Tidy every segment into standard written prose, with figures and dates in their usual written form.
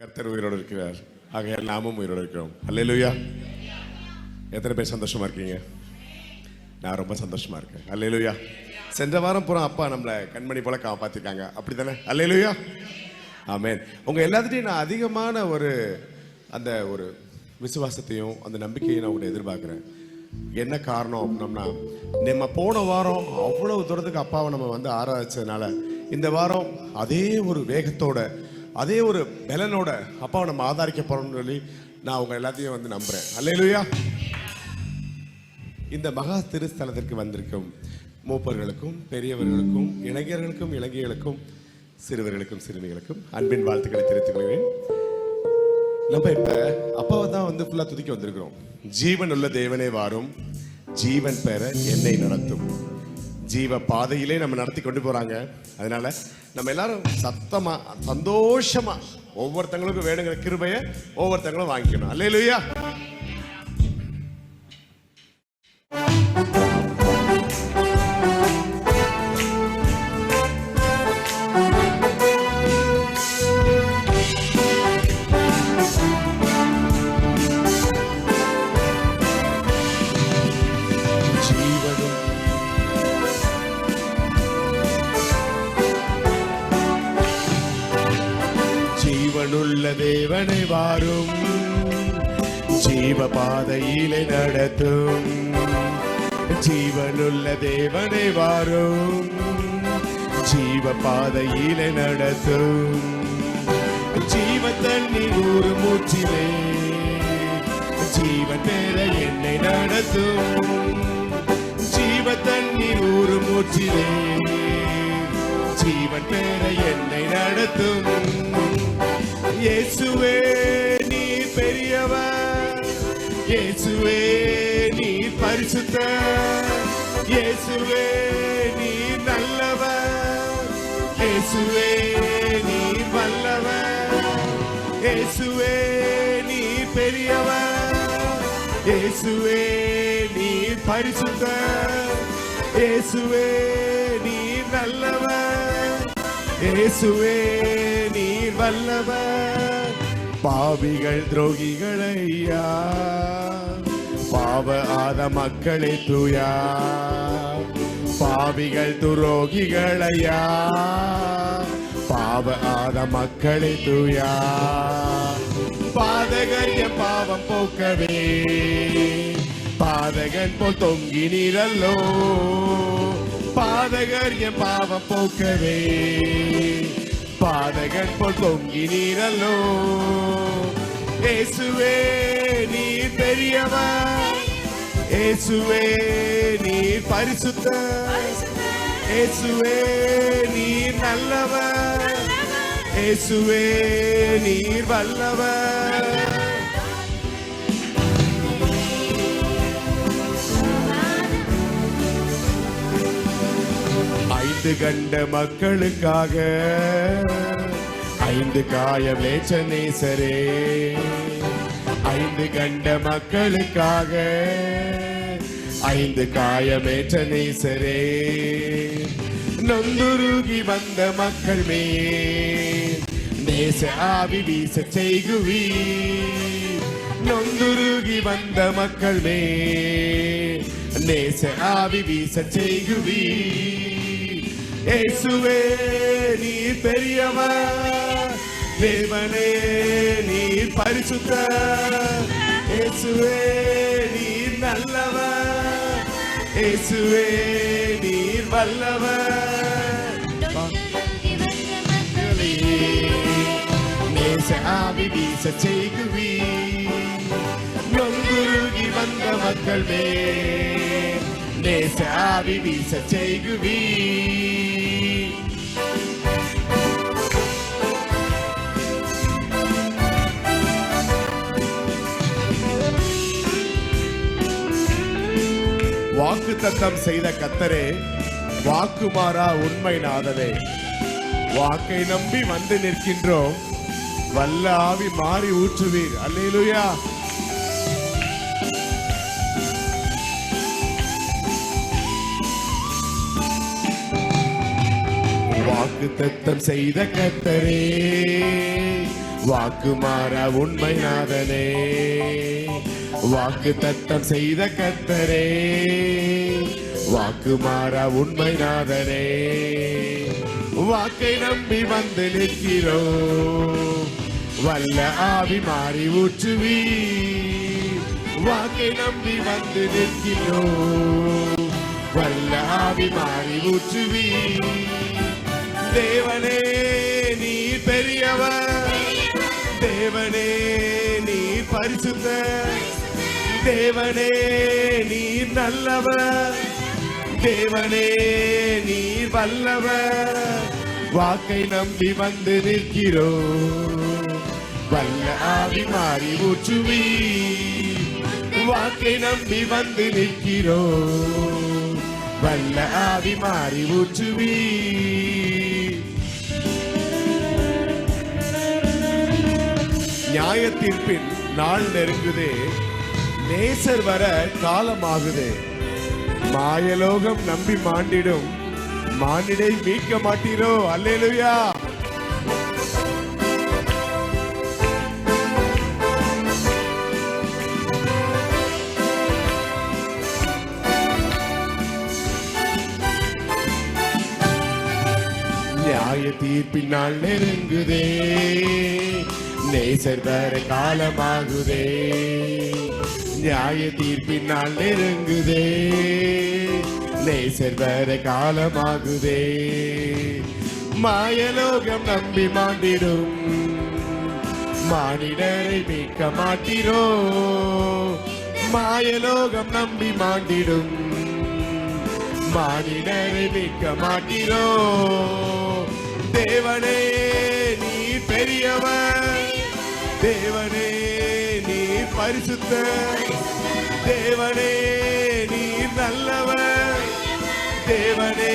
கர்த்தர் உயிரோடு இருக்கிறார். ஆகையால் நாமும் உயிரோடு இருக்கிறோம். அல்லேலூயா. எத்தனை பேர் சந்தோஷமா இருக்கீங்க? நான் ரொம்ப சந்தோஷமா இருக்கேன். அல்லேலூயா. சென்ற வாரம் பூரா அப்பா நம்மளை கண்மணி போல காப்பாத்திருக்காங்க. அப்படித்தானே? அல்லேலூயா. ஆமென். உங்க எல்லாத்துட்டையும் நான் அதிகமான அந்த ஒரு விசுவாசத்தையும் அந்த நம்பிக்கையும் நான் உங்களை எதிர்பார்க்கிறேன். என்ன காரணம் அப்படின்னோம்னா, நம்ம போன வாரம் அவ்வளவு தூரத்துக்கு அப்பாவை நம்ம ஆராதிச்சதுனால இந்த வாரம் அதே ஒரு வேகத்தோட அதே ஒரு பலனோட அப்பாவை நம்ம ஆதரிக்க போறோம்னு சொல்லி நான் உங்க எல்லாத்தையும் நம்புறேன். அல்லேலூயா. இந்த மகா திருஸ்தலத்திற்கு வந்திருக்கும் மூப்பர்களுக்கும் பெரியவர்களுக்கும் இளைஞர்களுக்கும் இளைஞர்களுக்கும் சிறுவர்களுக்கும் சிறுமிகளுக்கும் அன்பின் வாழ்த்துக்களை தெரிவித்துக் கொள்கிறேன். நம்ம இப்ப அப்பாவை தான் ஃபுல்லா துதிக்க வந்திருக்கிறோம். ஜீவன் உள்ள தேவனே வாரும், ஜீவன் பெற என்னை நடத்தும். ஜீவ பாதையிலே நம்ம நடத்தி கொண்டு போறாங்க. அதனால நம்ம எல்லாரும் சத்தமா சந்தோஷமா ஒவ்வொருத்தங்களுக்கும் வேணுங்கிற கிருபையை ஒவ்வொருத்தங்களும் வாங்கிக்கணும். அல்லேலூயா. ஜீவனுள்ள தேவனை வாரும், ஜீவ பாதையிலே நடத்தும். ஜீவனுள்ள தேவனை வாரும், ஜீவ பாதையிலே நடத்தும். ஜீவ தண்ணீர் ஒரு மூச்சிலே ஜீவன் பெற என்னை நடத்தும். ஜீவ தண்ணீர் ஒரு மூச்சிலே ஜீவன் பெற என்னை நடத்தும். இயேசுவே நீ பெரியவர், இயேசுவே நீ பரிசுத்தர், இயேசுவே நீ நல்லவர், இயேசுவே நீ வல்லவர், இயேசுவே நீ பெரியவர், இயேசுவே நீ பரிசுத்தர், இயேசுவே நீ நல்லவர், இயேசுவே நீ வல்லவர். பாவிகள் துரோகிகளையா, பாவ ஆத மக்களே தூயா. பாவிகள் துரோகிகளையா, பாவ ஆத மக்களே தூயா. பாதகர் என் பாவம் போக்கவே பாதகன் போல் தொங்கி நீரல்லோ. பாதகர் என் பாவம் போக்கவே பாதகன் போல் தொங்கி நீரல்லோ. இயேசுவே நீ பெரியவர், இயேசுவே நீ பரிசுத்தர், இயேசுவே நீ நல்லவர், இயேசுவே நீர் வல்லவர். ஐந்து கண்ட மக்களுக்காக ஐந்து காயமேற்ற நேசரே. ஐந்து கண்ட மக்களுக்காக ஐந்து காயமேற்ற நேசரே. நொந்துருகி வந்த மக்கள் மேல் நேச ஆவி வீச செய்குவி. நொந்துருகி வந்த மக்கள் மேல் நேச ஆவி வீச செய்குவி. இயேசுவே நீ பெரியவர், தேவனே நீ பரிசுத்தர், இயேசுவே நீ நல்லவர், இயேசுவே நீர் வல்லவர். நேச ஆவி வீச செய்குவி. நொங்குருகி வந்த மக்கள் மேல் நேச ஆவி வீச செய்குவி. வாக்கு தத்தம் செய்த கர்த்தரே, வாக்கு மாறா உண்மை நாதரே. வாக்கை நம்பி வந்து நிற்கின்றோம், வல்ல ஆவி மாறி ஊற்றுவீர். அல்லேலூயா. வாக்கு தத்தம் செய்த கர்த்தரே, வாக்கு மாற உண்மை நாதனே, வாக்கு தத்தம் செய்த கர்த்தரே, வாக்கு மாற உண்மை நாதனே, வாக்கை நம்பி வந்து நிற்கிறோம், வல்ல ஆவி மாறி ஊற்றுவி, வாக்கை நம்பி வந்து நிற்கிறோம், வல்ல ஆவி மாறி ஊற்றுவி. தேவனே நீர் பெரியவர், தேவனே நீர் பரிசுத்தர், தேவனே நீர் நல்லவர், தேவனே நீர் வல்லவர், வாக்கை நம்பி வந்து நிற்கிறோம், வல்ல ஆவி மாறி ஊற்றுவி, வாக்கை நம்பி வந்து நிற்கிறோம், வல்ல ஆவி மாறி ஊற்றுவி. நியாய தீர்ப்பின் நாள் நெருங்குதே, நேசர் வர காலமாகுதே, மாயலோகம் நம்பி மாண்டிடும், மானிடை மீட்க மாட்டீரோ. அல்லேலூயா. நியாய தீர்ப்பினால் நெருங்குதே, நேசர் வர காலமாகுதே, நியாய தீர்ப்பினால் நெருங்குதே, நேசர் வர காலமாகுதே, மாயலோகம் நம்பி மாண்டிடும், மானிடரை மீட்க மாட்டீரோ, மாயலோகம் நம்பி மாண்டிடும், மானிடரை மீட்க மாட்டீரோ. தேவனே நீர் பெரியவர், தேவனே நீர் பரிசுத்தர், தேவனே நீர் நல்லவர், தேவனே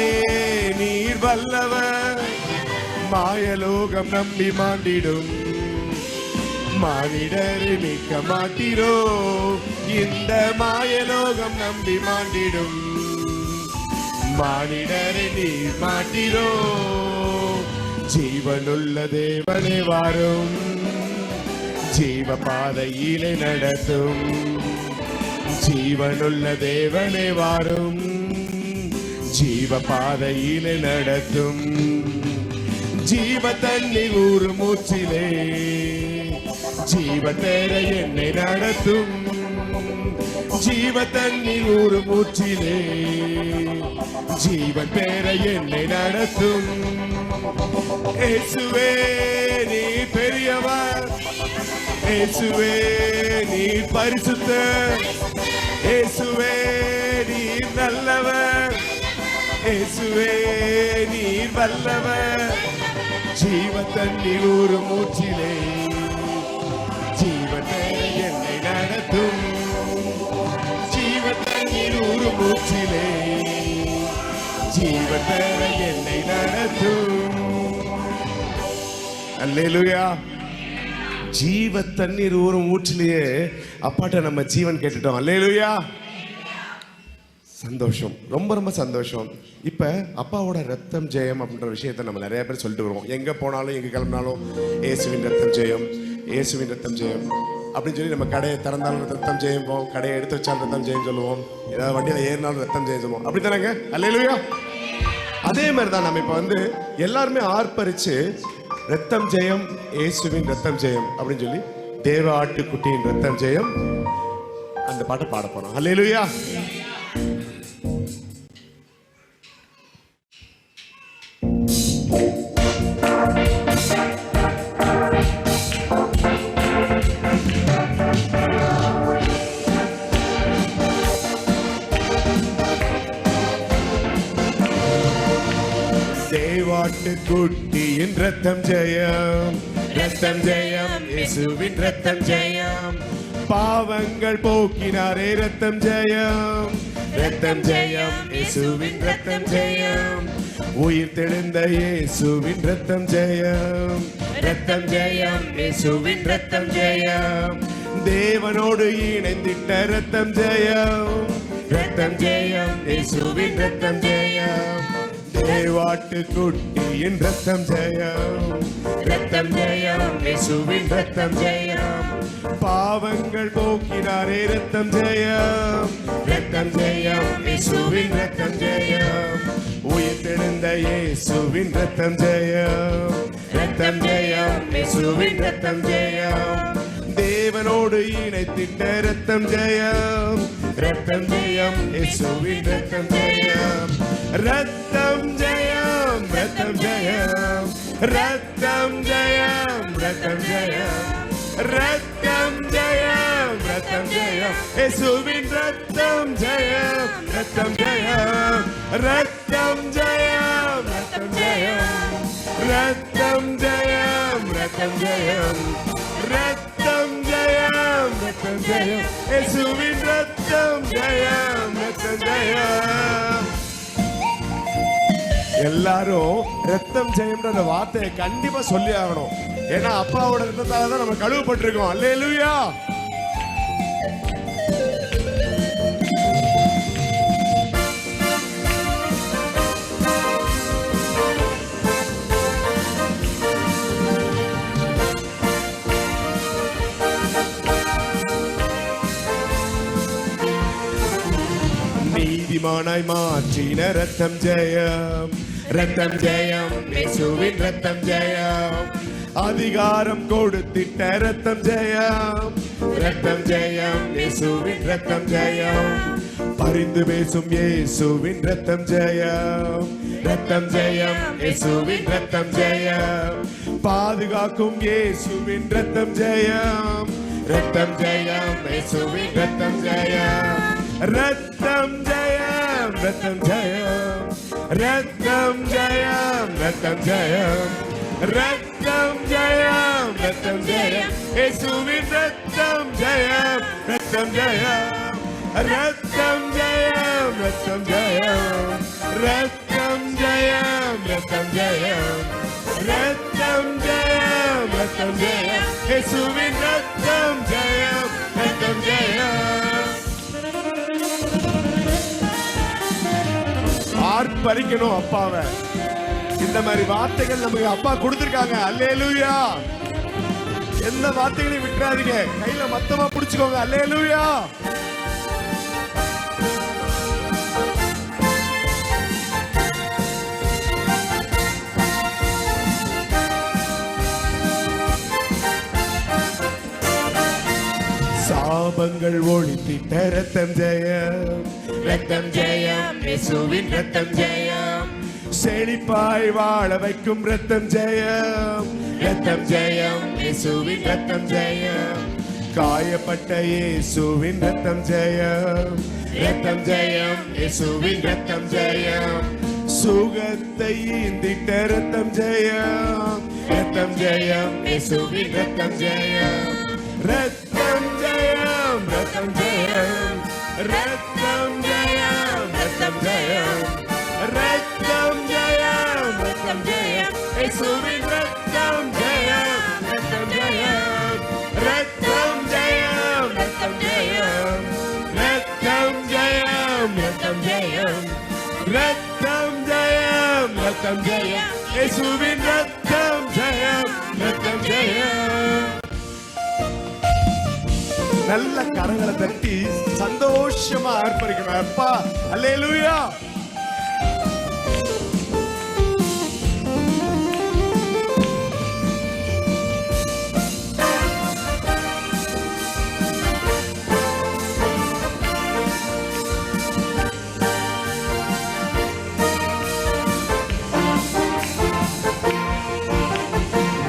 நீர் வல்லவர், மாயலோகம் நம்பி மாண்டிடும், மானிடரை மீட்க மாட்டீரோ, இந்த மாயலோகம் நம்பி மாண்டிடும், மானிடரை நீர் மாட்டீரோ. ஜீவனுள்ள தேவனே வாரும், ஜீவ பாதையிலே நடத்தும், ஜீவனுள்ள தேவனே வாரும், ஜீவ பாதையிலே நடத்தும், ஜீவ தண்ணீர் ஊறு மூச்சிலே, ஜீவ தேர என்னை நடத்தும், ஜீவ தண்ணீர் ஊறு மூச்சிலே, ஜீவன் பேர என்னை நடத்தும். இயேசுவே நீ பெரியவர், இயேசுவே நீ பரிசுத்தர், இயேசுவே நீ நல்லவர், இயேசுவே நீ வல்லவர், ஜீவ தண்ணீர் ஊறு மூச்சிலே, ஜீவன் பேர என்னை நடத்தும், ஜீவ தண்ணீர் ஊறு மூச்சிலே, ஜீவன் பேர என்னை நடத்தும். அல்லேலூயா. ஜீவ தண்ணீர் ஊறும் ஊற்றிலேயே அப்பாட்ட நம்ம ஜீவன் கேட்டுட்டோம். அல்லேலூயா. சந்தோஷம், ரொம்ப ரொம்ப சந்தோஷம். இப்ப அப்பாவோட ரத்தம் ஜெயம் அப்படின்ற விஷயத்தை நம்ம நிறைய பேர் சொல்லிட்டு வருவோம். எங்க போனாலும் எங்க கிளம்பினாலும் இயேசுவின் ரத்தம் ஜெயம், இயேசுவின் ரத்தம் ஜெயம் அப்படின்னு சொல்லி நம்ம கடையை திறந்தாலும் ரத்தம் ஜெயிப்போம், கடையை எடுத்து வச்சாலும் ரத்தம் ஜெயம் சொல்லுவோம், ஏதாவது வண்டியில் ஏறினாலும் ரத்தம் ஜெயம் சொல்லுவோம். அப்படி தானேங்க? அல்லேலூயா. அதே மாதிரி தான் நம்ம இப்ப எல்லாருமே ஆர்ப்பரிச்சு ரத்தம் ஜெயம், இயேசுவின் ரத்தம் ஜெயம் அப்படின்னு சொல்லி தேவ ஆட்டுக்குட்டியின் ரத்தம் ஜெயம் அந்த பாட்டை பாட போறோம். அல்லேலூயா. தேவாட்டுக்குட்டியின் ரத்தம் ஜெயம், ரத்தம் ஜெயம், இயேசுவின் ரத்தம் ஜெயம், பாவங்கள் போக்கினாரே ரத்தம் ஜெயம், ரத்தம் ஜெயம், இயேசுவின் ரத்தம் ஜெயம், உயிர் தெழுந்த இயேசுவின் ரத்தம் ஜெயம், ரத்தம் ஜெயம், இயேசுவின் ரத்தம் ஜெயம், தேவனோடு இணைந்திட்ட ரத்தம் ஜெயம், ரத்தம் ஜெயம், இயேசுவின் ரத்தம் ஜெயம், தேவாட்டுக்குட்டியின் ரத்தம் ஜெயம், ரத்தம் ஜெயம், இயேசுவின் ரத்தம் ஜெயம். பாவங்கள் போக்கினாரே ரத்தம் ஜெயம், ரத்தம் ஜெயம், இயேசுவின் ரத்தம் ஜெயம். உயிர்த்தெழுந்த இயேசுவின் ரத்தம் ஜெயம், ரத்தம் ஜெயம், இயேசுவின் ரத்தம் ஜெயம். தேவனோடு இணைத்திட்ட ரத்தம் ஜெயம், ரத்தம் ஜெயம், இயேசுவின் ரத்தம் ஜெயம். ரத்தம் ஜெயம், ரத்தம் ஜெயம், ரத்தம் ஜெயம், ரத்தம் ஜெயம், ரத்தம் ஜெயம், ரத்தம் ஜெயம், இயேசுவின் ரத்தம் ஜெயம், ரத்தம் ஜெயம், ரத்தம் ஜெயம், ரத்தம் ஜெயம், ரத்தம் ஜெயம், ரத்தம் ஜெயம், ரத்தம் ஜெயம், ரத்தம் ஜெயம், இயேசுவின் ரத்தம் ஜெயம், ரத்தம் ஜெயம். எல்லாரும் ரத்தம் ஜெயம்ன்ற அந்த வார்த்தையை கண்டிப்பா சொல்லி ஆகணும். ஏன்னா அப்பாவோட ரத்தத்தால தான் நம்ம கழுவப்பட்டிருக்கோம். அல்லேலூயா. நீதிமானாய் மாற்றின ரத்தம் ஜெயம், ரத்தம் ஜெயம், இயேசுவின் ரத்தம் ஜெயம். அதிகாரம் கொடுத்திட்ட ரத்தம் ஜெயம், ரத்தம் ஜெயம், இயேசுவின் ரத்தம் ஜெயம். பரிந்து பேசும் இயேசுவின் ரத்தம் ஜெயம், ரத்தம் ஜெயம், இயேசுவின் ரத்தம் ஜெயம். பாதுகாக்கும் இயேசுவின் ரத்தம் ஜெயம், ரத்தம் ஜெயம், இயேசுவின் ரத்தம் ஜெயம். ரத்தம் ஜெயம், ரத்தம் ஜெயம், ரத்தம் ஜெயம், ரத்தம் ஜெயம், ரத்தம் ஜெயம், ரத்தம் ஜெயம், இயேசுவின் ரத்தம் ஜெயம், ரத்தம் ஜெயம், ரத்தம் ஜெயம், ரத்தம் ஜெயம், ரத்தம் ஜெயம், ரத்தம் ஜெயம், ரத்தம் ஜெயம், ரத்தம் ஜெயம், இயேசுவின் ரத்தம் ஜெயம், ரத்தம் ஜெயம். ஆர்ப்பரிக்கணும் அப்பாவை. இந்த மாதிரி வார்த்தைகள் நமக்கு அப்பா கொடுத்திருக்காங்க. அல்லேலூயா. எந்த வார்த்தைகளையும் விட்டுறாதீங்க, கையில மொத்தமா பிடிச்சுக்கோங்க. அல்லேலூயா. சாபங்கள் ஒழித்திட்ட ரத்தம் ஜெயம், ரத்தம் ஜெயம், இயேசுவின் ரத்தம் ஜெயம். செழிப்பாய் வாழ வைக்கும் ரத்தம் ஜெயம், ரத்தம் ஜெயம், இயேசுவின் ரத்தம் ஜெயம். காயப்பட்ட இயேசுவின் ரத்தம் ஜெயம், ரத்தம் ஜெயம், இயேசுவின் ரத்தம் ஜெயம். சுகத்தை ஈந்திட்ட ரத்தம் ஜெயம், ரத்தம் ஜெயம், இயேசுவின் ரத்தம் ஜெயம். ரத்தம் ஜெயம், ரத்தம் ஜெயம், ரத்தம் ஜெயம், ரத்தம் ஜெயம், ரத்தம் ஜெயம், ரத்தம் ஜெயம், இயேசுவின் ரத்தம் ஜெயம், ரத்தம் ஜெயம், ரத்தம் ஜெயம், ரத்தம் ஜெயம், ரத்தம் ஜெயம், ரத்தம் ஜெயம், ரத்தம் ஜெயம், ரத்தம் ஜெயம், இயேசுவின் ரத்தம் ஜெயம், ரத்தம் ஜெயம். நல்ல கரங்களை தட்டி சந்தோஷமா ஆர்ப்பரிக்கணும். அப்பா அல்லேலூயா.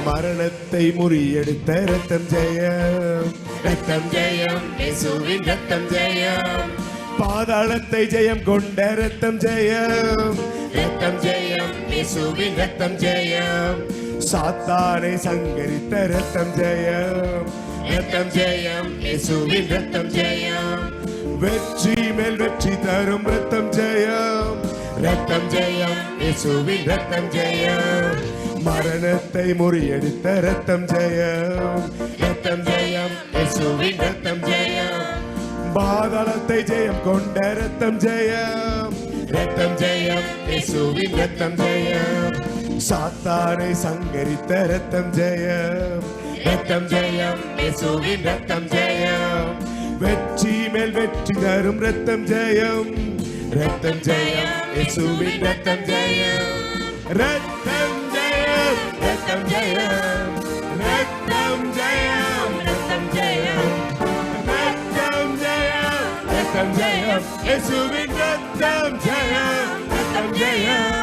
மரணத்தை முறியெடுத்த ரத்தம் ஜெயம், ரத்தம் ஜெயம், இயேசுவின் ரத்தம் ஜெயம். பாதாளத்தை ஜெயம் கொண்ட ரத்தம் ஜெயம், ரத்தம் ஜெயம், இயேசுவின் ரத்தம் ஜெயம். சாத்தானை சங்கரித்த ரத்தம் ஜெயம், ரத்தம் ஜெயம், இயேசுவின் ரத்தம் ஜெயம். வெற்றி மேல் வெற்றி தரும் ரத்தம் ஜெயம், ரத்தம் ஜெயம், இயேசுவின் ரத்தம் ஜெயம். மரணத்தை முறியடித்த ரத்தம் ஜெயம், ரத்தம் ஜெயம், இயேசுவின் ரத்தம் ஜெயம். பாதாளத்தை ஜெயம் கொண்ட ரத்தம் ஜெயம், ரத்தம் ஜெயம், இயேசுவின் ரத்தம் ஜெயம். சாத்தானை சங்கரித்த ரத்தம் ஜெயம், ரத்தம் ஜெயம், இயேசுவின் ரத்தம் ஜெயம். வெற்றி மேல் வெற்றி தரும் ரத்தம் ஜெயம், ரத்தம் ஜெயம், இயேசுவின் ரத்தம் ஜெயம். ரத்தம் ஜெயம், ரத்தம் ஜெயம், ரத்தம் ஜெயம், ரத்தம் ஜெயம், ரத்தம் ஜெயம், ரத்தம் ஜெயம், இயேசுவின் ரத்தம் ஜெயம், ரத்தம் ஜெயம்,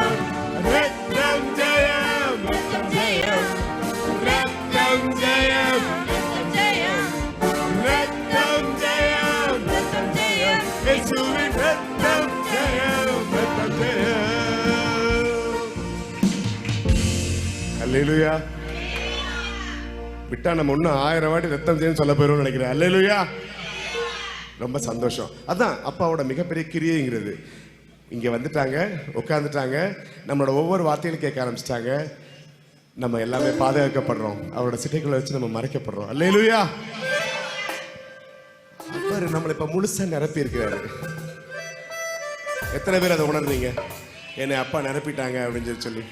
ரத்தம் ஜெயம், ரத்தம் ஜெயம், ரத்தம் ஜெயம், ரத்தம் ஜெயம், ரத்தம் ஜெயம், இயேசுவின் ரத்தம் ஜெயம், ரத்தம் ஜெயம். அல்லேலூயா. விட்டா நம்ம இன்னும் 1000 வாட்டி ரத்தம் ஜெயம் சொல்ல போயிரும் நினைக்கிறேன். அல்லேலூயா. ரொம்ப சந்தோஷம். அதான் அப்பாவோட மிகப்பெரிய கிரியைங்கிறது. இங்க வந்துட்டாங்க, உட்கார்ந்துட்டாங்க, நம்மளோட ஒவ்வொரு வார்த்தையிலும் கேட்க ஆரம்பிச்சிட்டாங்க. நம்ம எல்லாமே பாதுகாக்கப்படுறோம், அவரோட சிட்டைக்குள்ள வச்சு நம்ம மறைக்கப்படுறோம். அல்லேலூயா. அவர் நம்மளை இப்ப முழுசா நிரப்பி இருக்கிறாரு. எத்தனை பேர் அதை உணர்றீங்க? என்னை அப்பா நிரப்பிட்டாங்க அப்படின்னு சொல்லி.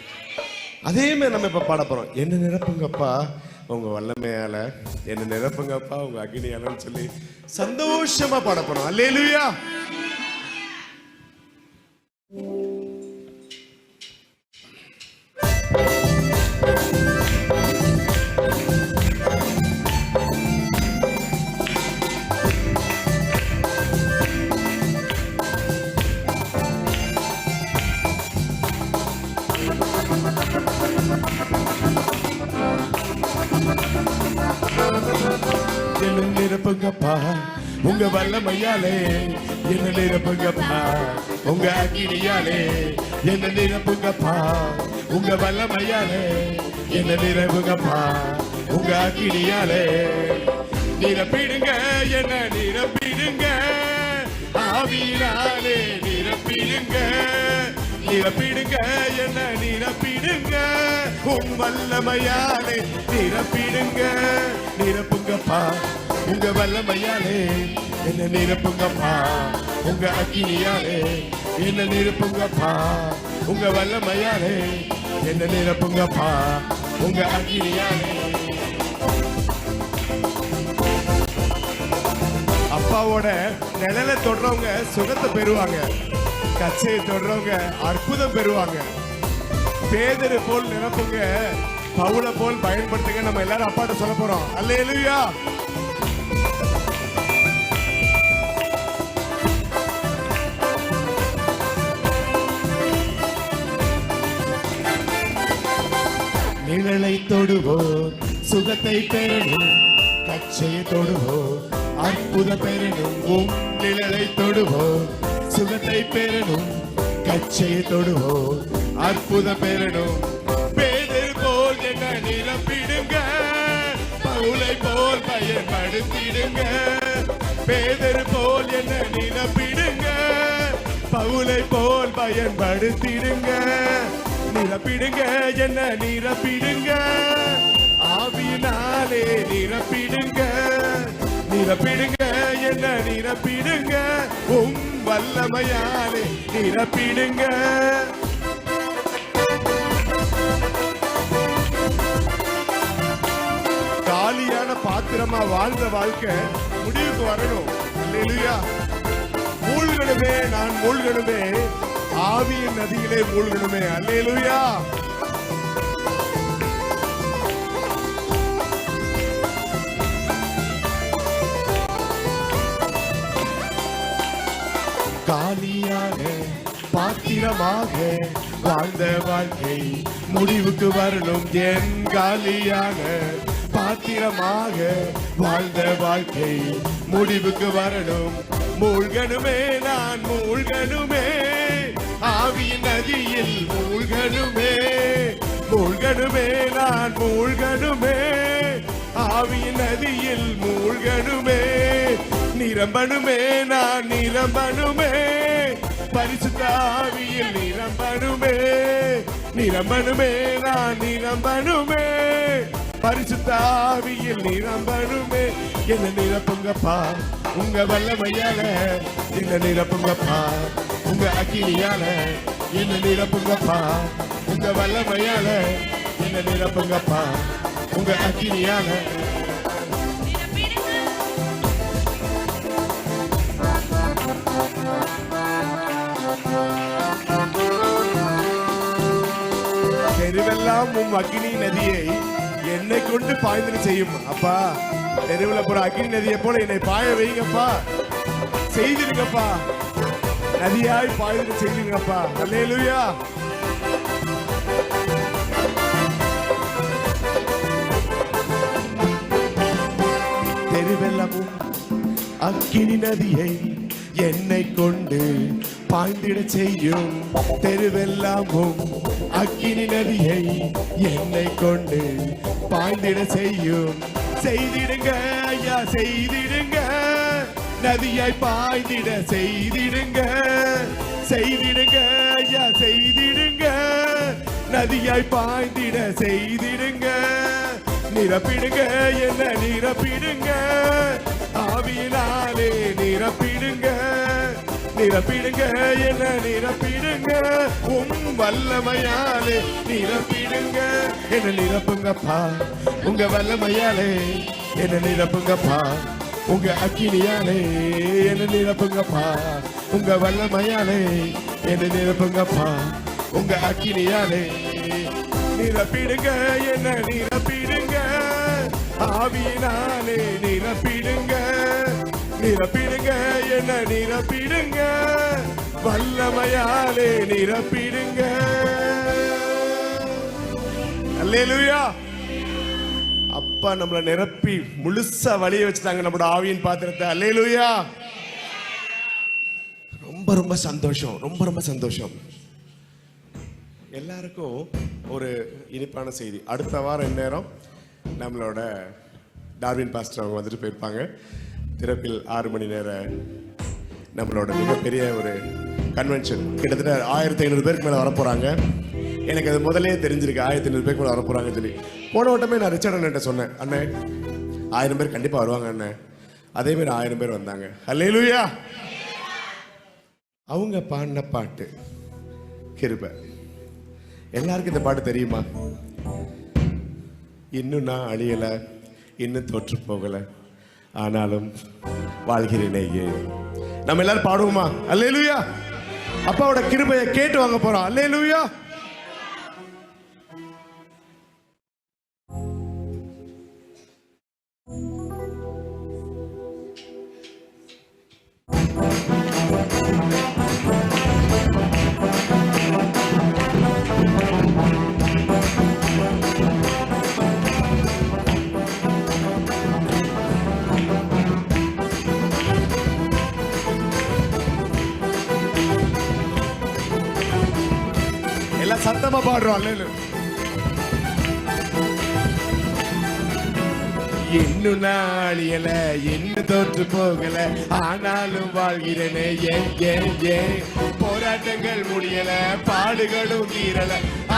அதே மாதிரி நம்ம இப்ப பாட போறோம். என்ன நிரப்புங்கப்பா உங்க வல்லமையால, என்ன நிரப்புங்கப்பா உங்க அக்னியாலன்னு சொல்லி சந்தோஷமா பாட போறோம். அல்லேலூயா. என்ன நிரப்புங்கப்பா உங்க வல்லமையாலே, என்ன நிரப்புங்கப்பா உங்க அக்கினியாலே, என்ன நிரப்புங்கப்பா உங்க வல்லமையாலே, என்ன நிரப்புங்கப்பா உங்க அக்கினியாலே. நிரப்பிடுங்க, என்ன நிரப்பிடுங்க, ஆவியினாலே நிரப்பிடுங்க, நிரப்பிடுங்க, என்ன நிரப்பிடுங்க, உன் வல்லமையாலே நிரப்பிடுங்க. நிரப்புங்கப்பா உங்க வல்லமையாலே, என்ன நிரப்புங்கப்பா உங்க அக்கினியாலே, என்ன நிரப்புங்கப்பா உங்க வல்லமையாலே, என்ன நிரப்புங்கப்பா உங்க அக்கினியாலே. அப்பாவோட நிழலை தொடுறவங்க சுகத்தை பெறுவாங்க, கச்சையை தொடுறவங்க அற்புதம் பெறுவாங்க. பேதரு போல் நிரப்புங்க, பவுல போல் பயன்படுத்துங்க. நம்ம எல்லாரும் அப்பாட்ட சொல்ல போறோம். அல்லேலூயா. நிழலை தொடுவோம், சுகத்தை பெறணும், கச்சையை தொடுவோம், அற்புதம் பெறணும். உம் நிழலை தொடுவோம், சுகத்தை பெறணும், கச்சையை தொடுவோம், அற்புதம் பெறணும். பேதர் போல் என்ன நிரப்பிடுங்க, பவுலை போல் பயன்படுத்திடுங்க. பேதர் போல் என்ன நிரப்பிடுங்க, பவுலை போல் பயன்படுத்திடுங்க. நிரப்பிடுங்க, என்ன நிரப்பிடுங்க, ஆவியினாலே நிரப்பிடுங்க. நிரப்பிடுங்க, என்ன நிரப்பிடுங்க, உம் வல்லமையாலே நிரப்பிடுங்க. காலியான பாத்திரமா வாழ்ந்த வாழ்க்கை முடிவுக்கு வரணும். அல்லேலூயா. மூழ்கணுமே, நான் மூழ்கணுமே, ஆவியின் நதியிலே மூழ்கணுமே. அல்லேலூயா. காலியாக பாத்திரமாக வாழ்ந்த வாழ்க்கை முடிவுக்கு வரணும். என் காலியாக பாத்திரமாக வாழ்ந்த வாழ்க்கை முடிவுக்கு வரணும். மூழ்கணுமே, நான் மூழ்கணுமே, ஆவியின் நதியில் மூழ்கணுமே. மூழ்கணுமே, நான் மூழ்கணுமே, ஆவியின் நதியில் மூழ்கணுமே. நிரம்பணுமே, நான் நிரம்பணுமே, பரிசுத்த ஆவியில் நிரம்பணுமே. நிரம்பணுமே, நான் நிரம்பணுமே, பரிசுத்த ஆவியில் நிரம்பணுமே. என்ன நிரப்புங்கப்பா உங்க வல்லமையால, என்ன நிரப்புங்கப்பா உங்க அக்கினியால என்ன நிரப்புங்கப்பா, உங்க வல்லமையால என்ன நிரப்புங்கப்பா, உங்க அக்கினியால. தெருவெல்லாம் உம் அக்கினி நதியை என்னை கொண்டு பாய்ந்து செய்யும் அப்பா. தெருவில் போற அக்கினி நதியை போல என்னை பாய வைங்கப்பா, செய்திருங்கப்பா, நதியாய் பாய்ந்து செய்திருங்கப்பா. அல்லேலூயா. தெருவெல்லமும் அக்கினி நதியை என்னை கொண்டு பாய்ந்திட செய்யும். தெருவெல்லாமும் அக்கினி நதியை என்னை கொண்டு பாய்ந்திட செய்யும். செய்திடுங்க ஐயா, செய்திடுங்க, நதியாய் பாய்ந்திட செய்திடுங்க. செய்திடுங்க ஐயா, செய்திடுங்க, நதியாய் பாய்ந்திட செய்திடுங்க. நிரப்பிடுங்க என்ன நிரப்பிடுங்க, ஆவியினாலே நிரப்பிடுங்க. நிரப்பிடுங்க என்ன நிரப்பிடுங்க, உம் வல்லமையாலே நிரப்பிடுங்க. என்ன நிரப்புங்கப்பா, உங்க வல்லமையாலே என்ன நிரப்புங்கப்பா, உங்க அக்கினியாலே என்ன நிரப்புங்கப்பா, உங்க வல்லமையாலே என்ன நிரப்புங்கப்பா, உங்க அக்கினியாலே நிரப்பிடுங்க. என்ன நிரப்பிடுங்க, ஆவியினாலே நிரப்பிடுங்க. நிரப்பிடுங்க என்ன நிரப்பிடுங்க, வல்லமையாலே நிரப்பிடுங்க. அல்லேலூயா. அப்பா நம்மளை நிரப்பி முழுசா வழிய வச்சுட்டாங்க நம்மளோட ஆவியின் பாத்திரத்தை. அல்லேலூயா. ரொம்ப ரொம்ப சந்தோஷம், ரொம்ப ரொம்ப சந்தோஷம். எல்லாருக்கும் ஒரு இனிப்பான செய்தி. அடுத்த வாரம் இந்நேரம் நம்மளோட டார்வின் பாஸ்டர் அவங்க வந்துட்டு போயிருப்பாங்க. திறப்பில் 6 மணி நேர நம்மளோட மிகப்பெரிய ஒரு கன்வென்ஷன், கிட்டத்தட்ட 1500 பேருக்கு மேலே வரப்போகிறாங்க. எனக்கு அது முதலே தெரிஞ்சிருக்கு 1500 பேருக்கு மேலே வரப்போகிறாங்கன்னு சொல்லி. போன வட்டமே நான் ரிச்சர்ட் அண்ணன்ட்ட சொன்னேன், அண்ணே 1000 பேர் கண்டிப்பாக வருவாங்க அண்ணே. அதேமாரி 1000 பேர் வந்தாங்க. அல்லேலூயா. அவங்க பாடின பாட்டு கிருபை. எல்லாருக்கும் இந்த பாட்டு தெரியுமா? இன்னும் நான் அழியலை, இன்னும் தோற்று போகலை, ஆனாலும் வாழ்கிறேனேயே. நம்ம எல்லாரும் பாடுவோமா? அல்லேலூயா. அப்பாவோட கிருபையை கேட்டு வாங்க போறோம். அல்லேலூயா. எல்லாம் சத்தமா பாடுறோம். அல்லேலூயா. இன்னும் நாளியல, இன்னும் தோற்று போகல, ஆனாலும் வாழ்கிறேனே. ஏன் போராட்டங்கள் முடியல, பாடுகளும் தீரல,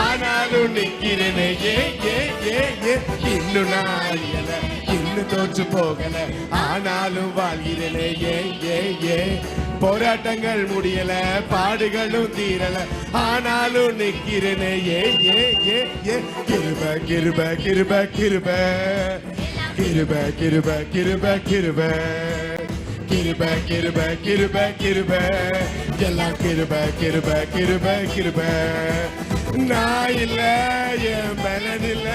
ஆனாலும் நிற்கிறேனே. ஏன் இன்னும் நாளியல, இன்னும் தோற்று போகல, ஆனாலும் வாழ்கிறேனே. ஏன் போராட்டங்கள் முடியல, பாடுகளும் தீரல, ஆனாலும் நிற்கிறேனே. ஏன் கிருபை கிருபை கிருபை கிருபை கிருபை கிருபை கிருபை கிருபை கிருபை கிருபை கிருபை கிருபை எல்லாம் கிருபை கிருபை கிருபை கிருபை. நான் இல்ல, என் பலன் இல்ல,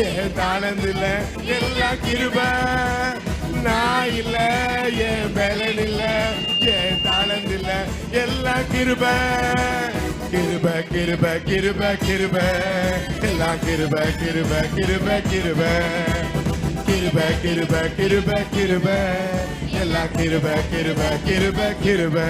என் தாளந்து இல்ல, எல்லாம் கிருபை. நான் இல்ல, என் பலன் இல்ல, என் தாளந்து இல்ல, எல்லாம் கிருபை. கிருபை கிருபை கிருபை கிருபை எல்லாம் கிருபை கிருபை கிருபை கிருபை கிருபை கிருபை கிருபை கிருபை எல்லாம் கிருபை கிருபை கிருபை கிருபை.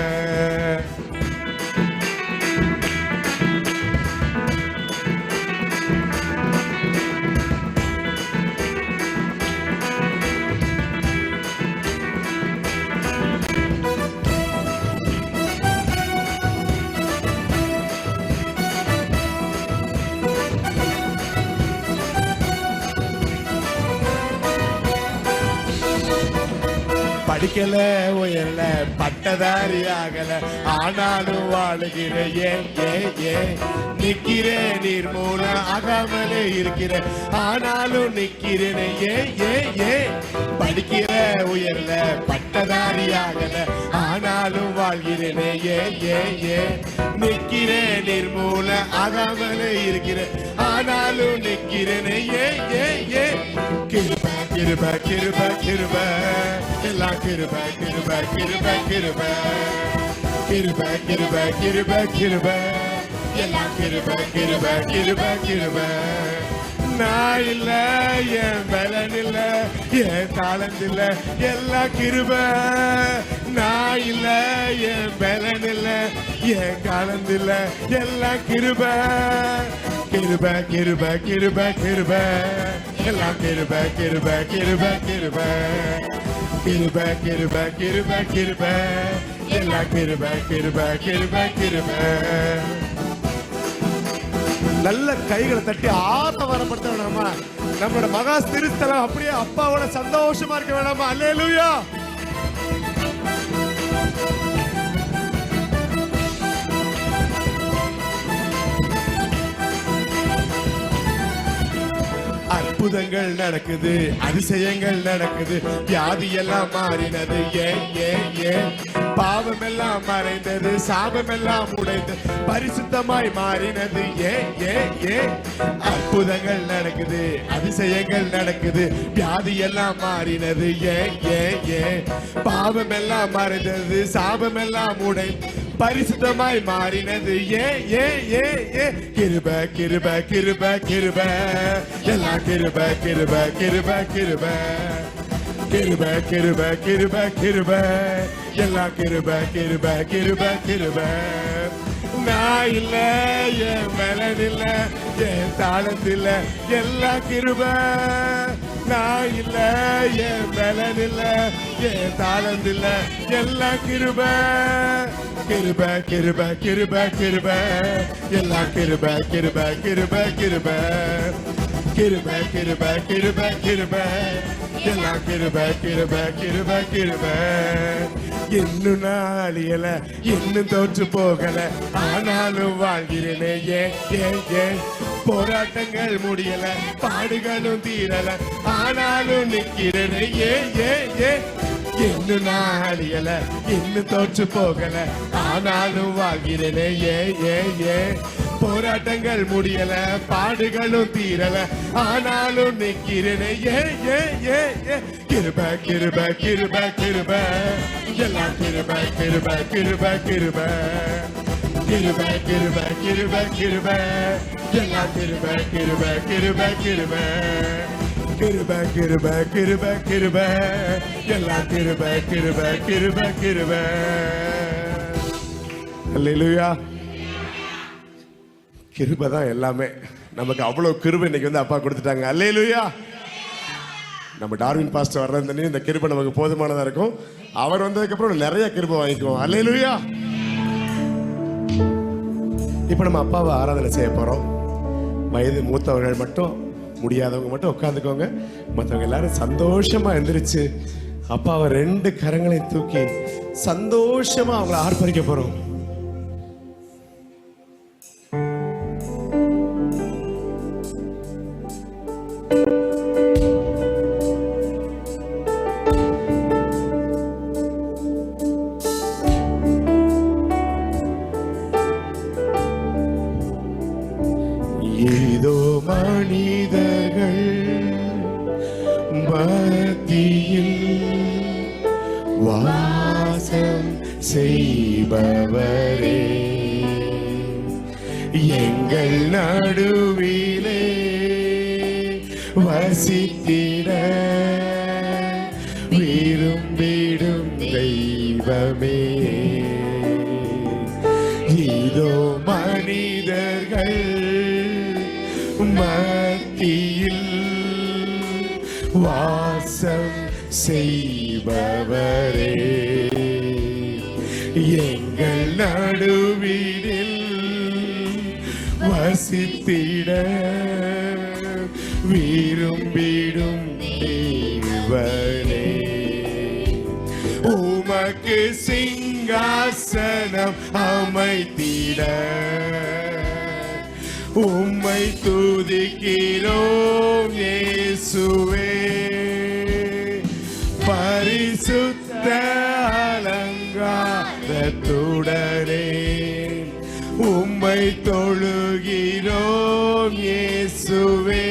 படிக்கல உயரல பட்டதாரி ஆகல ஆனாலும் வாழுகிறேன் ஏன் நிக்கிறேன் நீர் மூல ஆகாமலே இருக்கிறேன் ஆனாலும் நிக்கிறேன் ஏன் படிக்கிற உயரல பட்டதாரி ஆகல ஆனாலும் வாழ்கிறேன் ஏன் நிக்கிறேன் நீர் மூல ஆகாமலே இருக்கிறேன் ஆனாலும் நிக்கிறேன் ஏன் கிருப கிருப கிருப எல்லாம் கிருப கிருப கிருப கிருப கிருப கிருப கிருப கிருப எல்லாம் கிருப கிருப கிருப கிருப நான் இல்ல என் பலன் இல்ல என் தாளந்து இல்ல எல்லாம் கிருப நான் இல்ல என் பலன் இல்ல என் காலந்து இல்ல எல்லாம் கிருப கிருப கிருப கிருப கிருப எல்லாம் கிருப கிருப கிருப கிருப கிருப கிருப கிருப கிருப எல்லாம் கிருப கிருப கிருப கிருப நல்ல கைகளை தட்டி ஆரவாரப்படுத்த வேணாமா நம்மளோட மகா திருத்தலம் அப்படியே அப்பாவோட சந்தோஷமா இருக்க வேணாமா அல்லேலூயா அற்புதங்கள் நடக்குது அதிசயங்கள் நடக்குது வியாதி எல்லாம் மாறினது ஏன் பாவம் எல்லாம் மறைந்தது சாபம் எல்லாம் உடைந்தது பரிசுத்தமாய் மாறினது ஏன் அற்புதங்கள் நடக்குது அதிசயங்கள் நடக்குது வியாதி எல்லாம் மாறினது ஏன் பாவம் எல்லாம் மறைந்தது சாபம் எல்லாம் உடைந்தது பரிசுத்தமாய் மாறினது ஏன் கிருப கிருப கிருப கிருப எல்லாம் கிருப கிருப கிருப கிருப கிருப கிருப கிருப கிருப எல்லாம் கிருப கிருப கிருப கிருப நான் இல்ல என் பலன் இல்ல என் தாளந்து இல்ல எல்லாம் கிருப நான் இல்ல என் பலன் இல்ல என் தாளந்து இல்ல எல்லாம் கிருப கிருப கிருப கிருப கிருப எல்லாம் கிருப கிருப கிருப கிருப கிருப கிருப கிருப கிருப எல்லாம் கிருப கிருப கிருப கிருப இன்னும் நாளியல இன்னும் தோற்று போகல ஆனாலும் வாழ்கிறேனே ஏன் போராட்டங்கள் முடியல பாடுகளும் தீரல ஆனாலும் நிக்கிறேனே ஏன் இன்னும் நாளியல இன்னும் தோற்று போகல ஆனாலும் வாழ்கிறேனே ஏன் போராட்டங்கள் முடியல பாடுகளும் தீரல ஆனாலும் நிக்கிறேனே ஏன் கிருப கிருப கிருப கிருப எல்லாம் கிருப கிருப கிருப கிருப கிருப கிருப கிருப கிருப எல்லாம் கிருப கிருப கிருப கிருப கிருப கிருப கிருப கிருப எல்லாம் கிருப கிருப கிருப கிருப அல்லேலூயா கிருபை தான் எல்லாமே நமக்கு அவ்வளவு கிருபை இன்னைக்கு வந்து அப்பா கொடுத்துட்டாங்க அல்லேலூயா நம்ம டார்வின் பாஸ்டர் வர்றது இந்த கிருபை நமக்கு போதுமானதா இருக்கும் அவர் வந்ததுக்கு அப்புறம் நிறைய கிருபை வாங்கிக்குவோம் அல்லேலூயா இப்ப நம்ம அப்பாவை ஆராதனை செய்ய போறோம் வயது மூத்தவர்கள் மட்டும் முடியாதவங்க மட்டும் உட்காந்துக்கோங்க மற்றவங்க எல்லாரும் சந்தோஷமா எந்திரிச்சு அப்பாவை 2 கரங்களையும் தூக்கி சந்தோஷமா அவங்களை ஆர்ப்பரிக்க போறோம் ஏதோ மனிதர்கள் மத்தியில் வாசம் செய்பவரே எங்கள் நடுவிலே வசித்திட விரும்பிடும் தெய்வமே இதோ மனிதர்கள் மத்தியில் வாசம் செய்பவரே எங்கள் நடுவினில் வசித்திட விரும்பிடும் தேவனே உமக்கு சிங்காசனம் அமைத்திட உம்மை துதிக்கிறோம் இயேசுவே. பரிசுத்த அலங்காரத்துடனே உம்மை தொழுகிறோம் இயேசுவே.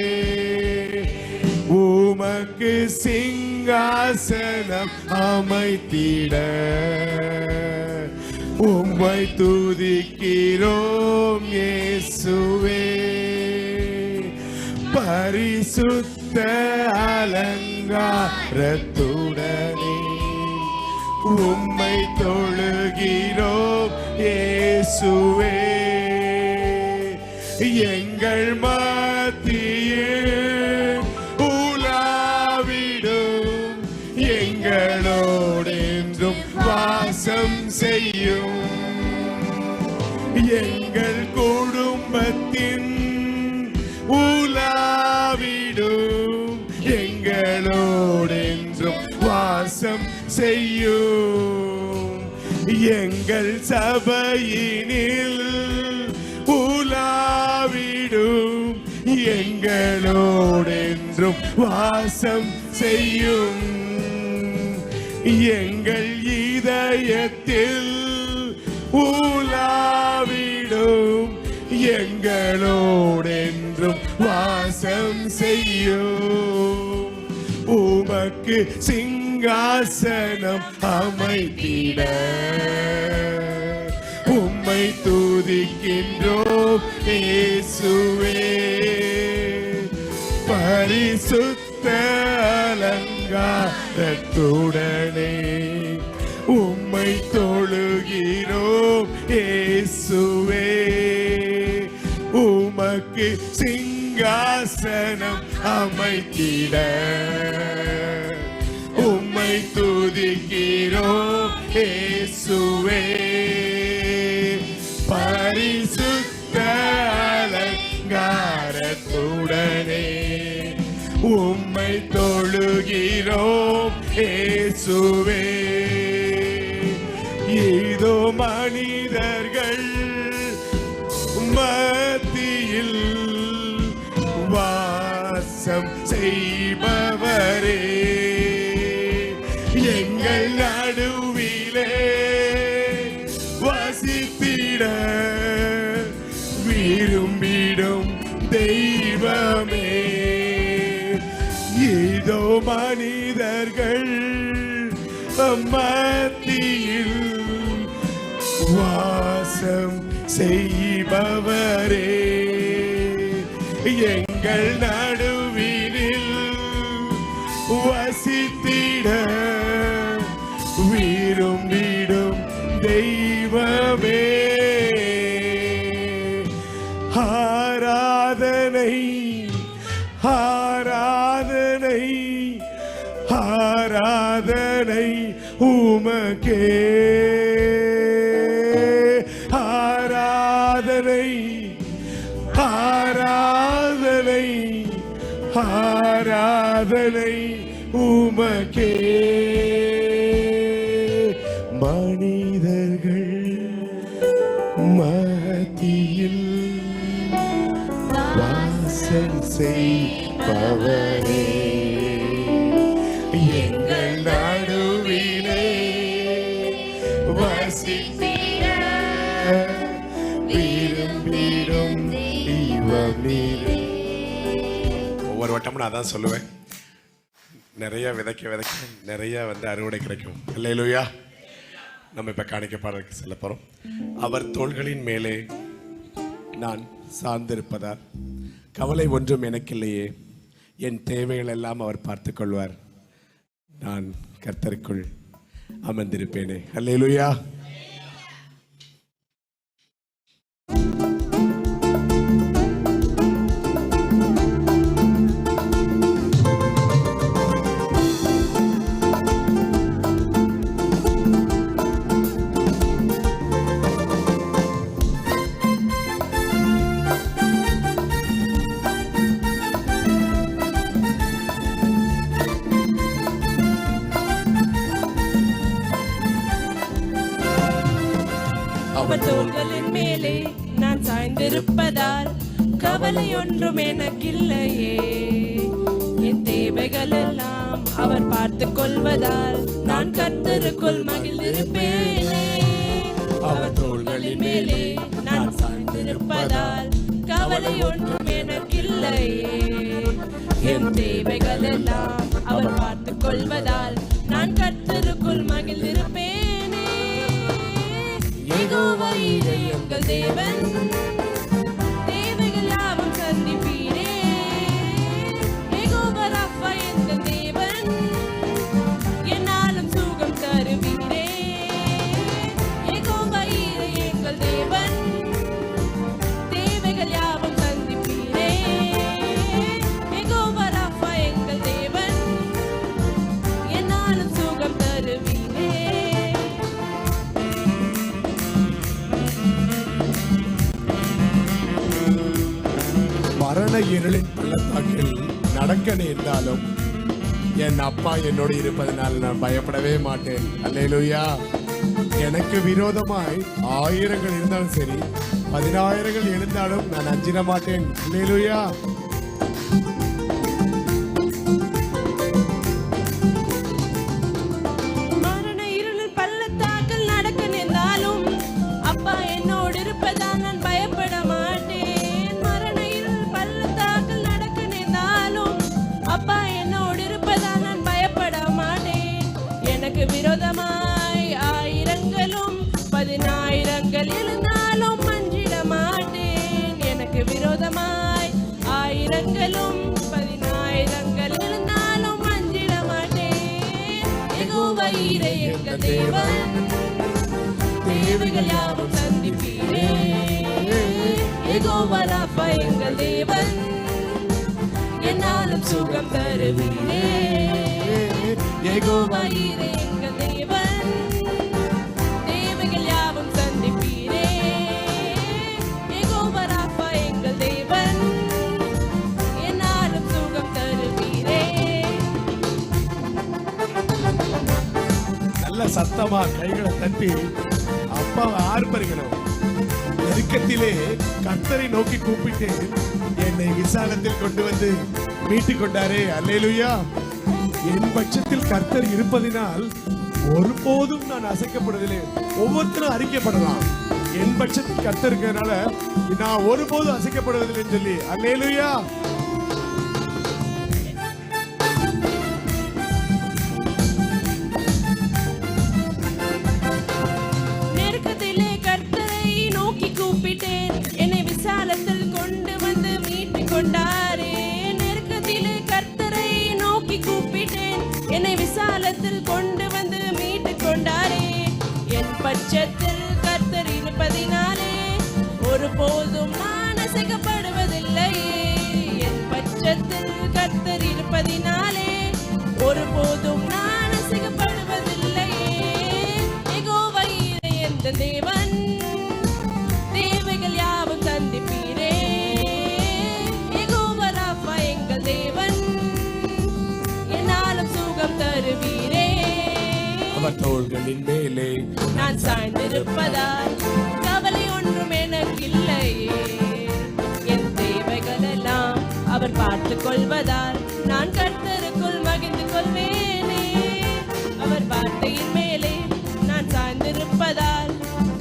உமக்கு சிங்காசனம் அமைத்திட உம்மை துதிக்கிறோம் இயேசுவே. பரிசுத்த அலங்காரத்துடனே உம்மை தொழுகிறோம் இயேசுவே. எங்கள் மத்தியில் உலாவிடும் எங்களோடென்றும் வாசம் செய்யும். எங்கள் குடும்பத்தின் உலாவிடும் எங்களோடென்றும் வாசம் செய்யும். எங்கள் சபையினில் உலாவிடும் எங்களோடென்றும் வாசம் செய்யும். எங்கள் இதயத்தில் உலாவிடும் எங்களோடென்றும் வாசம் செய்யும். உமக்கு சிங்காசனம் அமைத்திட உம்மை துதிக்கின்றோம் இயேசுவே. பரிசுத்த அலங்காரத்துடனே உம்மை தொழுகிறோம் இயேசுவே. உமக்கு சிங்காசனம் அமைத்திட உம்மை துதிக்கிறோம் இயேசுவே. பரிசுத்த அலங்காரத்துடனே உம்மை தொழுகிறோம் இயேசுவே. இதோ மனிதர்கள் மத்தியில் வாசம் செய்பவரே, எங்கள் நடுவிலே வசித்திட விரும்பிடும் தெய்வமே. இதோ மனிதர்கள் மத்தியில் வாசம் செய்பவரே, எங்கள் நடுவினில் வசித்திட விரும்பிடும் தெய்வமே. ஆராதனை ஆராதனை ஆராதனை உமக்கே. ஆராதனை ஆராதனை ஆராதனை உமக்கே. மனிதர்கள் மத்தியில் வாசம் செய்பவரே, எங்கள் நடுவிலே வசித்திட விரும்பிடும் தெய்வமே. ஒவ்வொரு வட்டமும் நான் தான் சொல்லுவேன், நிறைய விதைக்க விதைக்க நிறைய அறுவடை கிடைக்கும். அல்லேலூயா. நம்ம இப்போ காணிக்க பாடலுக்கு செல்ல போகிறோம். அவர் தோள்களின் மேலே நான் சார்ந்திருப்பதால் கவலை ஒன்றும் எனக்கில்லையே, என் தேவைகள் எல்லாம் அவர் பார்த்து கொள்வார், நான் கர்த்தருக்குள் அமர்ந்திருப்பேனே. அல்லேலூயா. அவர் தோள்களின் மேலே நான் சாய்ந்திருப்பதால் கவலை ஒன்றும் எனக்கில்லையே. என் தேவைகள் எல்லாம் அவர் பார்த்துக் கொள்வதால் நான் கர்த்தருக்குள் மகிழ்ந்திருப்பேனே. அவர் தோள்களின் மேலே நான் சாய்ந்திருப்பதால் கவலை ஒன்றும் எனக்கில்லையே. என் தேவைகள் எல்லாம் அவர் பார்த்துக் கொள்வதால் நான் கர்த்தருக்குள் மகிழ்ந்திருப்பேனே. யெகோவா ஈரே எங்கள் தேவன், தேவைகள் யாவும் சந்திப்பீரே. யெகோவா ராஃபா எங்கள் தேவன், என்னாலும் சுகம் தருவீரே. யெகோவா ஈரே எங்கள் தேவன், தேவைகள் யாவும் சந்திப்பீரே. யெகோவா ராஃபா எங்கள் தேவன், என்னாலும் சுகம் தருவீரே. மரண இருளின் பள்ளத்தாக்கில் நடக்க நேர்ந்தாலும் என் அப்பா என்னோடு இருப்பதனால் நான் பயப்படவே மாட்டேன். அல்லேலூயா. எனக்கு விரோதமாய் 1000 இருந்தாலும் சரி, 10,000 எழுந்தாலும் நான் அஞ்சிட மாட்டேன். அல்லேலூயா. மரண இருளின் பள்ளத்தாக்கில் நடக்க நேர்ந்தாலும் அப்பா என்னோடு இருப்பதால் நான் பயப்பட மாட்டேன். மரண இருள் பள்ளத்தாக்கில் நடக்க நேர்ந்தாலும் அப்பா என்னோடு இருப்பதால் நான் பயப்பட மாட்டேன். எனக்கு விரோதமாய் 1000ங்களும் 10,000 எழுந்தாலும் அஞ்சிட மாட்டேன். எனக்கு விரோதமாய் 1000ங்களும் 10,000 எழுந்தாலும் அஞ்சிட மாட்டேன். யெகோவா ஈரே எங்கள் தேவன், தேவைகள் யாவும் சந்திப்பீரே. யெகோவா ராஃபா எங்கள் தேவன், என்னாலும் சுகம் தருவீரே. யெகோவா ஈரே எங்கள் தேவன், தேவைகள் யாவும் சந்திப்பீரே. யெகோவா ராஃபா எங்கள் தேவன், என்னாலும் சுகம் தருவீரே. நல்ல சத்தமா கைகளை தட்டி அப்பாவை ஆர்ப்பரிக்கணும். நெருக்கத்திலே கர்த்தரை நோக்கி கூப்பிட்டு என்னை விசாலத்தில் கொண்டு வந்து மீட்டுக் கொண்டாரே. அல்லேலூயா. என் பட்சத்தில் கர்த்தர் இருப்பதினால் ஒருபோதும் நான் அசைக்கப்படுவதில்லை. ஒவ்வொருத்தரும் அறிக்கைப்படலாம், என் பட்சத்தில் கர்த்தர் இருக்கிறதுனால நான் ஒருபோதும் அசைக்கப்படுவதில்லைன்னு சொல்லி. அல்லேலூயா. நெருக்கத்திலே கர்த்தரை நோக்கி கூப்பிட்டேன், என்னை விசாலத்தில் கொண்டு வந்து மீட்டுக் கொண்டாரே. நெருக்கத்திலே கர்த்தரை நோக்கி கூப்பிட்டேன், என்னை விசாலத்தில் கொண்டு வந்து மீட்டுக் கொண்டாரே. என் பட்சத்தில் கர்த்தர் இருப்பதினாலே ஒருபோதும் நான் அசைக்கப்படுவதில்லையே. என் பட்சத்தில் கர்த்தர் இருப்பதினாலே ஒருபோதும் நான் அசைக்கப்படுவதில்லையே. யெகோவா ஈரே எங்கள் தேவன், தேவைகள் யாவும் சந்திப்பீரே. யெகோவா ராஃபா எங்கள் தேவன், என்னாலும் சுகம் தருவீரே. அவர் தோள்களின் மேலே நான் சாய்ந்திருப்பதால் கவலை ஒன்றும் எனக்கில்லையே. என் தேவைகள் எல்லாம் அவர் பார்த்துக் கொள்வதால் நான் கர்த்தருக்குள் மகிழ்ந்து கொள்வேனே. அவர் வார்த்தையின் மேலே நான் சாய்ந்திருப்பதால்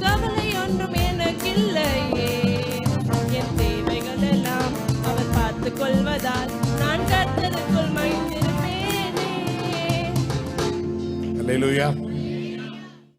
கவலை ஒன்றும் எனக்கில்லையே. என் தேவைகள் எல்லாம் அவர் பார்த்துக் கொள்வதால் நான் கர்த்தருக்குள் மகிழ்ந்திருப்பேனே. அல்லேலூயா.